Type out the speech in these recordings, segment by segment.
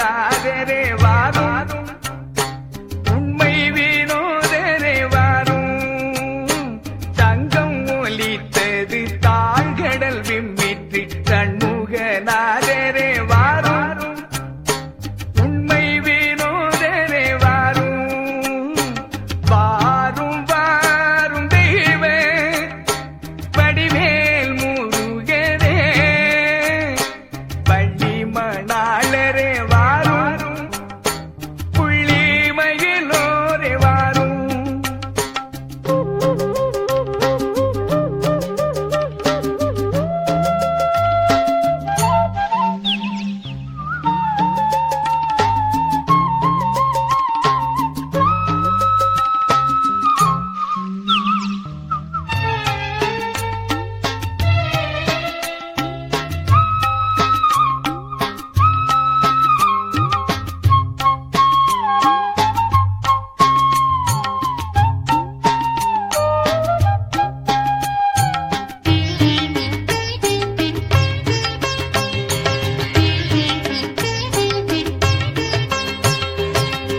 நாதரே வாரும் உண்மை வினோதரே வாரும் தங்கம் ஒலித்தது தாழ்கடல் விம்மிற்று தன்முக நாதரே வாரும் உண்மை வினோதரே வாரும் வாரும் வாரும் தெய்வ வடிவேல் முருகரே பள்ளி மணாளரே வாரும் புள்ளி மகிழோரே வாரும்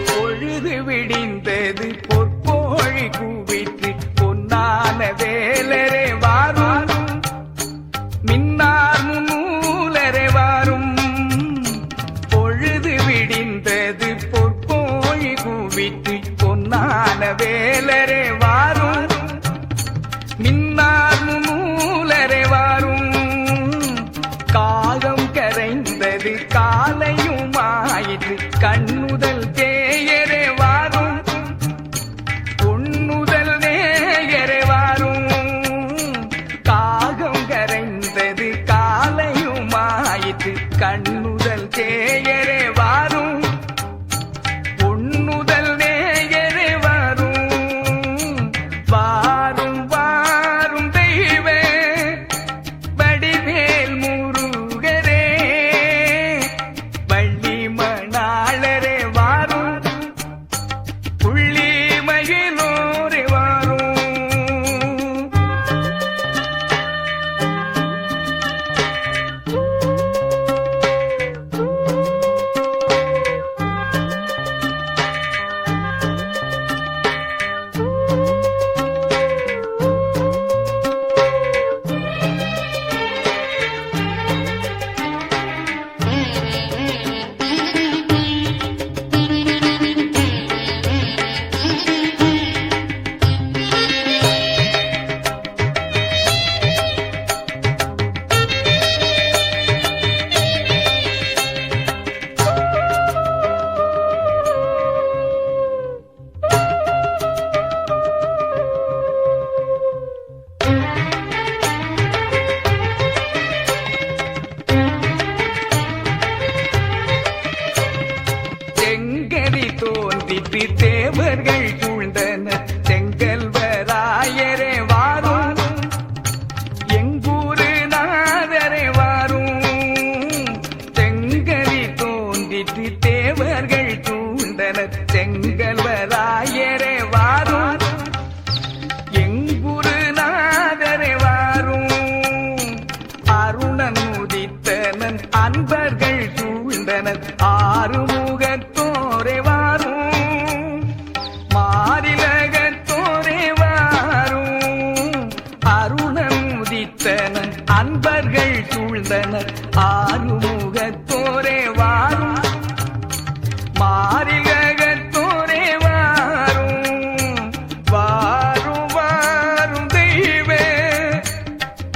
பொழுது விடிந்தது பொற்போழி கூவிற்று பொன்னான வேலரே வாரும் மின்னார் முன்னூலரே வாரும் பொழுது விடிந்தது பொற்போழி கூவிற்று பொன்னான வேலரே வாரும் மின்னார் முன்னூலரே வாரும் காலம் கரைந்தது காலையும் ஆயிற்று கண்ணுதல் தேயரே வாரும் பொன்னுதல் நேயரே வாரும் காகம் கரைந்தது காலையும் ஆயிற்று கண்ணுதல் தேயரே வாரும் பொன்னுதல் நேயரே வாரும் வாரும் வாரும் தெய்வ வடிவேல் முருகரே வள்ளி மணாளரே வாரும் புள்ளி மகிழோரே வாரும் செங்கரி தோன்றிட்டு தேவர்கள் சூழ்ந்தனர் செங்கல்வராயரே வாரும் எங்கூரு நாதரே வாரும் செங்கரி தோன்றிட்டு தேவர்கள் சூழ்ந்தனர் செங்கல்வராயரே வாரும் எங்குரு நாதரே வாரும் அருணன் உதித்தனன் அன்பர்கள் சூழ்ந்தனர் ஆறுமுகத்தோரே வாரும் மாரிலகத்தோரே வாரும் அருணன் உதித்தனன் அன்பர்கள் சூழ்ந்தனர் ஆறுமுகத்தோரே வாரும் மாரிலகத்தோரே வாரும் வாரும் வாரும் தெய்வ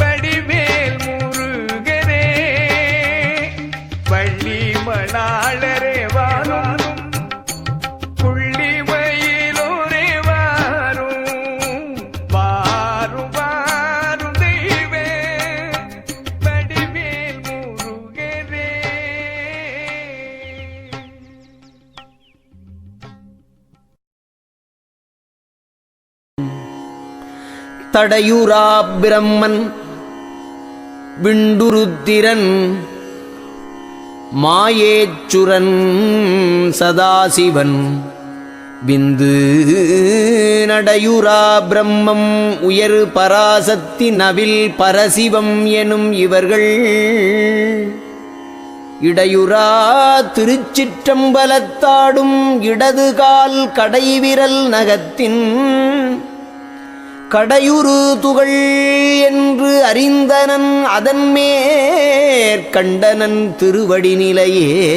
வடிவேல் முருகரே வள்ளி மணாளரே வாரும் புள்ளி மயிலோரே வாரும் வாரும் வாரும் தெய்வ வடிவேல் முருகரே. தடையுரா பிரம்மன் விண்டுருத்திரன் மாயேச்சுரன் சதாசிவன் விந்து நடையுரா பிரம்மம் உயர் பராசக்தி நவில் பரசிவம் எனும் இவர்கள் இடையுறா திருச்சிற்றம்பலத்தாடும் இடதுகால் கடைவிரல் நகத்தின் கடையுறு துகள் என்று அறிந்தனன் அதன் மேற்கண்டனன் திருவடி நிலையே.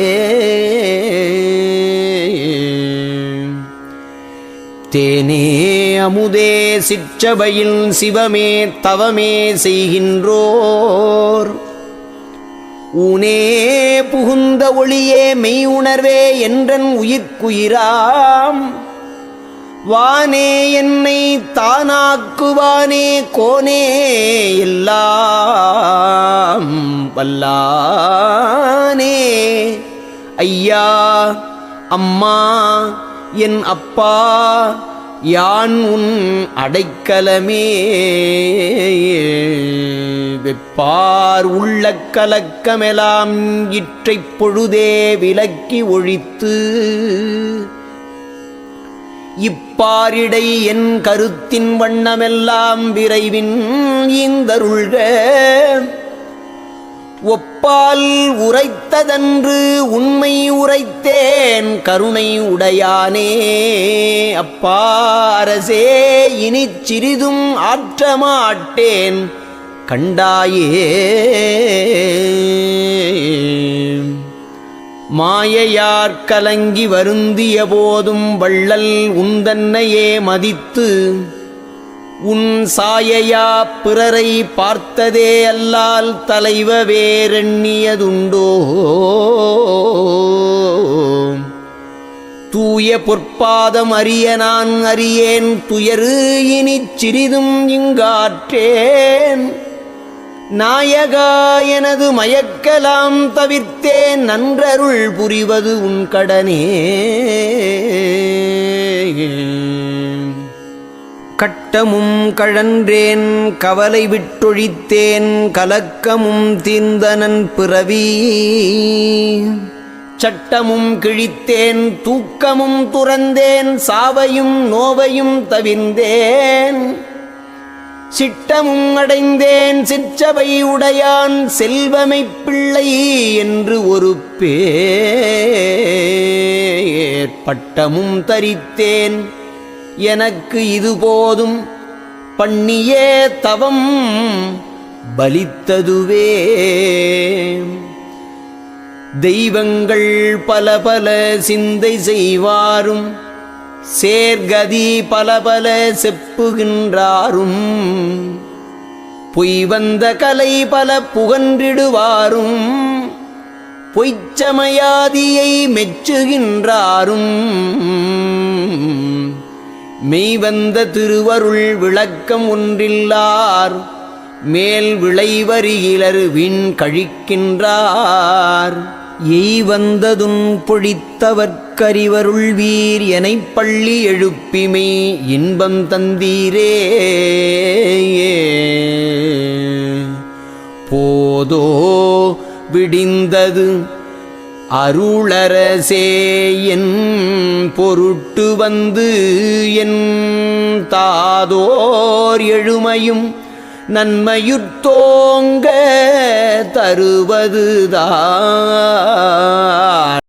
தேனே அமுதே சிற்றபையில் சிவமே தவமே செய்கின்றோர் ஊனே புகுந்த ஒளியே மெய் உணர்வே என்றன் உயிர்க்குயிராம் வானே என்னை தானாக்குவானே கோனே எல்லாம் வல்லானே. ஐயா அம்மா என் அப்பா யான் உன் அடைக்கலமே. வெப்பார் உள்ள கலக்கமெலாம் இற்றைப் பொழுதே விலக்கி ஒழித்து இப்பாரிடை என் கருத்தின் வண்ணமெல்லாம் விரைவின் ஈந்தருள்க. ஒப்பால் உரைத்ததன்று உண்மை உரைத்தேன் கருணை உடையானே. அப்பா அரசே இனிச் சிறிதும் ஆற்றமாட்டேன் கண்டாயே. மாயையார் கலங்கி வருந்திய போதும் வள்ளல் உந்தன்னையே மதித்து உன் சாயையா பிறரை பார்த்ததே அல்லால் தலைவ வேறெண்ணியதுண்டோ. தூய பொற்பாதம் அறிய நான் அறியேன் துயரு இனிச் சிறிதும் இங்காற்றேன். நாயகா எனது மயக்கலாம் தவிர்த்தேன் நன்றருள் புரிவது உன் கடனே. கட்டமும் கழன்றேன் கவலை விட்டொழித்தேன் கலக்கமும் தீர்ந்தனன் பிறவி. சட்டமும் கிழித்தேன் தூக்கமும் துறந்தேன் சாவையும் நோவையும் தவிர்ந்தேன். சிட்டமும் அடைந்தேன் சிற்றபை உடையான் செல்வமைப் பிள்ளை என்று ஒரு பேர். பட்டமும் தரித்தேன் எனக்கு இது போதும் பண்ணியே தவம் பலித்ததுவே. தெய்வங்கள் பல பல சிந்தை செய்வாரும் சேர்கதி பல பல செப்புகின்றாரும் பொய் வந்த கலை பல புகன்றிடுவாரும் பொய்ச்சமயாதியை மெச்சுகின்றாரும் மெய்வந்த திருவருள் விளக்கம் ஒன்றில்லார் மேல் விளைவரியிலர் விண் கழிக்கின்றார். எய் வந்ததுன் பொழித்தவர்க்கறிவருள் வீர் எனைப் பள்ளி எழுப்பிமை இன்பம் தந்தீரே. போதோ விடிந்தது அருளரசே என் பொருட்டு வந்து என் தாதோர் எழுமையும் நன்மையுத்தோங்க தருவதுதான்.